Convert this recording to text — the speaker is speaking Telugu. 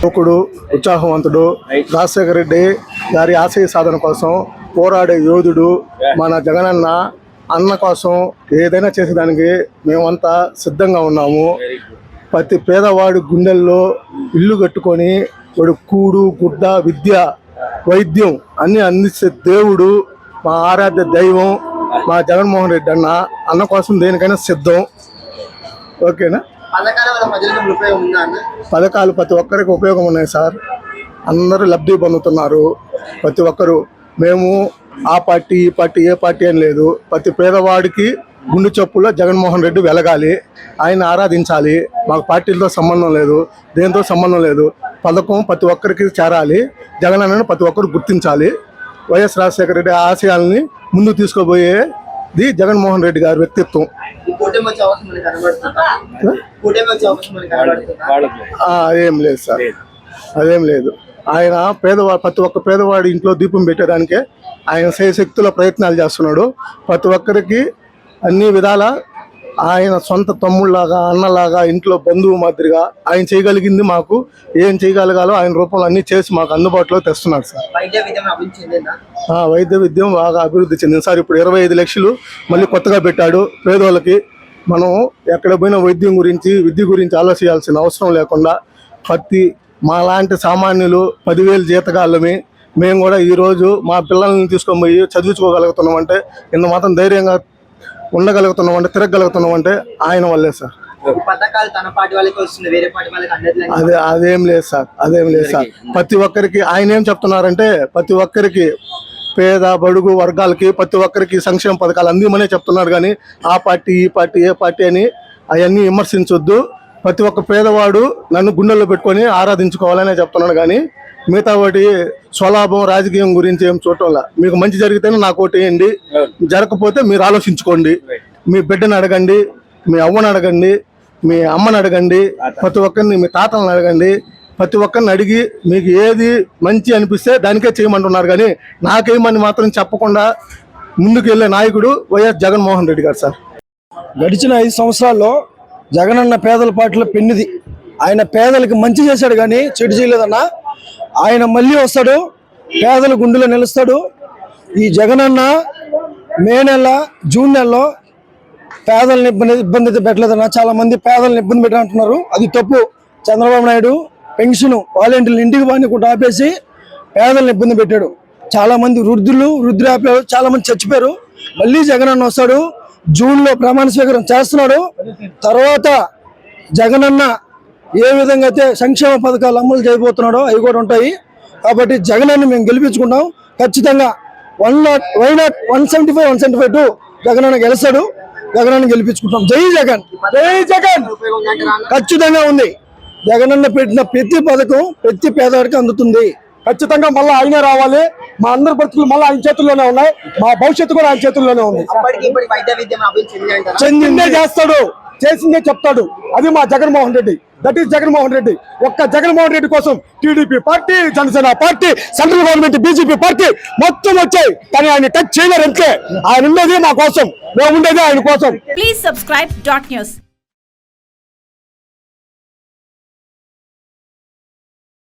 యువకుడు, ఉత్సాహవంతుడు, రాజశేఖర రెడ్డి గారి ఆశయ సాధన కోసం పోరాడే యోధుడు మన జగనన్న. అన్న కోసం ఏదైనా చేసేదానికి మేమంతా సిద్ధంగా ఉన్నాము. ప్రతి పేదవాడి గుండెల్లో ఇల్లు కట్టుకొని వాడు కూడు, గుడ్డ, విద్య, వైద్యం అన్నీ అందించే దేవుడు మా ఆరాధ్య దైవం మా జగన్మోహన్ రెడ్డి అన్న కోసం దేనికైనా సిద్ధం. ఓకేనా? పథకాలు ప్రతి ఒక్కరికి ఉపయోగం ఉన్నాయి సార్. అందరూ లబ్ధి పొందుతున్నారు ప్రతి ఒక్కరు. మేము ఆ పార్టీ ఈ పార్టీ ఏ పార్టీ అని లేదు. ప్రతి పేదవాడికి గుండె చప్పుల్లో జగన్మోహన్ రెడ్డి వెలగాలి, ఆయన ఆరాధించాలి. మాకు పార్టీలతో సంబంధం లేదు, దేంతో సంబంధం లేదు. పథకం ప్రతి ఒక్కరికి చేరాలి, జగన్ అన్నను ప్రతి ఒక్కరు గుర్తించాలి. వైఎస్ రాజశేఖర రెడ్డి ఆశయాల్ని ముందుకు తీసుకుపోయేది జగన్మోహన్ రెడ్డి గారి వ్యక్తిత్వం. అదేం లేదు సార్, అదేం లేదు. ఆయన ప్రతి ఒక్క పేదవాడి ఇంట్లో దీపం పెట్టేదానికే ఆయన శక్తుల ప్రయత్నాలు చేస్తున్నాడు. ప్రతి ఒక్కరికి అన్ని విధాల ఆయన సొంత తమ్ముళ్ళలాగా, అన్నలాగా, ఇంట్లో బంధువు మాదిరిగా ఆయన చేయగలిగింది మాకు ఏం చేయగలగాలో ఆయన రూపంలో అన్ని చేసి మాకు అందుబాటులో తెస్తున్నారు సార్. వైద్య విద్యం బాగా అభివృద్ధి చెందింది సార్. ఇప్పుడు 25 లక్షలు మళ్ళీ కొత్తగా పెట్టాడు పేదోళ్ళకి. మనం ఎక్కడ పోయినా వైద్యం గురించి, విద్య గురించి ఆలోచించాల్సిన అవసరం లేకుండా ప్రతి మాలాంటి సామాన్యులు 10,000 జీతగాళ్ళమి మేము కూడా ఈరోజు మా పిల్లల్ని తీసుకొని పోయి చదివించుకోగలుగుతున్నామంటే, ఇంత మాత్రం ధైర్యంగా ఉండగలుగుతున్నామంటే, తిరగలుగుతున్నామంటే ఆయన వల్లే సార్. అదేం లేదు సార్, అదేం లేదు సార్. ప్రతి ఒక్కరికి ఆయన ఏం చెప్తున్నారంటే, ప్రతి ఒక్కరికి పేద బడుగు వర్గాలకి ప్రతి ఒక్కరికి సంక్షేమ పథకాలు అందిమనే చెప్తున్నారు. కానీ ఆ పార్టీ ఈ పార్టీ ఏ పార్టీ అని అవన్నీ విమర్శించొద్దు. ప్రతి ఒక్క పేదవాడు నన్ను గుండెల్లో పెట్టుకొని ఆరాధించుకోవాలనే చెప్తున్నాడు. కానీ మిగతా వాటి స్వలాభం, రాజకీయం గురించి ఏం చూడటంలా. మీకు మంచి జరిగితేనే నాకు ఓటు వేయండి, జరగకపోతే మీరు ఆలోచించుకోండి. మీ బిడ్డను అడగండి, మీ అవ్వని అడగండి, మీ అమ్మని అడగండి, ప్రతి ఒక్కరిని, మీ తాతలను అడగండి. ప్రతి ఒక్కరిని అడిగి మీకు ఏది మంచి అనిపిస్తే దానికే చేయమంటున్నారు. కానీ నాకేమని మాత్రం చెప్పకుండా ముందుకు వెళ్ళే నాయకుడు వైఎస్ జగన్మోహన్ రెడ్డి గారు సార్. గడిచిన 5 సంవత్సరాల్లో జగనన్న పేదల పార్టీలో పెన్నిది. ఆయన పేదలకు మంచి చేశాడు కానీ చెడు చేయలేదన్న. ఆయన మళ్ళీ వస్తాడు, పేదల గుండెలో నిలుస్తాడు. ఈ జగనన్న మే నెల, జూన్ నెలలో పేదలను ఇబ్బంది అయితే పెట్టలేదన్న. చాలా మంది పేదలను ఇబ్బంది పెట్టాలంటున్నారు, అది తప్పు. చంద్రబాబు నాయుడు పెన్షన్ వాలంటీర్లు ఇంటికి బాగా ఆపేసి పేదలను ఇబ్బంది పెట్టాడు. చాలా మంది వృద్ధులు చాలా మంది చచ్చిపోయారు. మళ్ళీ జగనన్న వస్తాడు, జూన్లో ప్రమాణ స్వీకారం చేస్తున్నాడు. తర్వాత జగనన్న ఏ విధంగా అయితే సంక్షేమ పథకాలు అమలు చేయబోతున్నాడో అవి కూడా ఉంటాయి. కాబట్టి జగనన్న మేము గెలిపించుకుంటాం ఖచ్చితంగా. 175-175 జగనన్న గెలుస్తాడు, జగనన్న గెలిపించుకుంటాం. జై జగన్, జై జగన్ ఖచ్చితంగా ఉంది. జగనన్న పెట్టిన ప్రతి పథకం ప్రతి పేదవాడికి అందుతుంది. ఖచ్చితంగా మళ్ళీ ఆయనే రావాలి. మా అందరి బ్రతుకులు మళ్ళీ ఆయన చేతుల్లోనే ఉన్నాయి, మా భవిష్యత్తు కూడా ఆయన చేతుల్లోనే ఉంది. చెందిందే చేస్తాడు, చేసిందే చెప్తాడు. అది మా జగన్మోహన్ రెడ్డి. That is Jaganmohan Reddy. ఒక్క జగన్మోహన్ రెడ్డి కోసం TDP party, Janasena party, central government, BJP party మొత్తం వచ్చాయి, కానీ ఆయన టచ్ చేయలేరు. అంతే. ఆయన ఉండేది మా కోసం, మేము ఉండేది ఆయన కోసం. Please subscribe .news.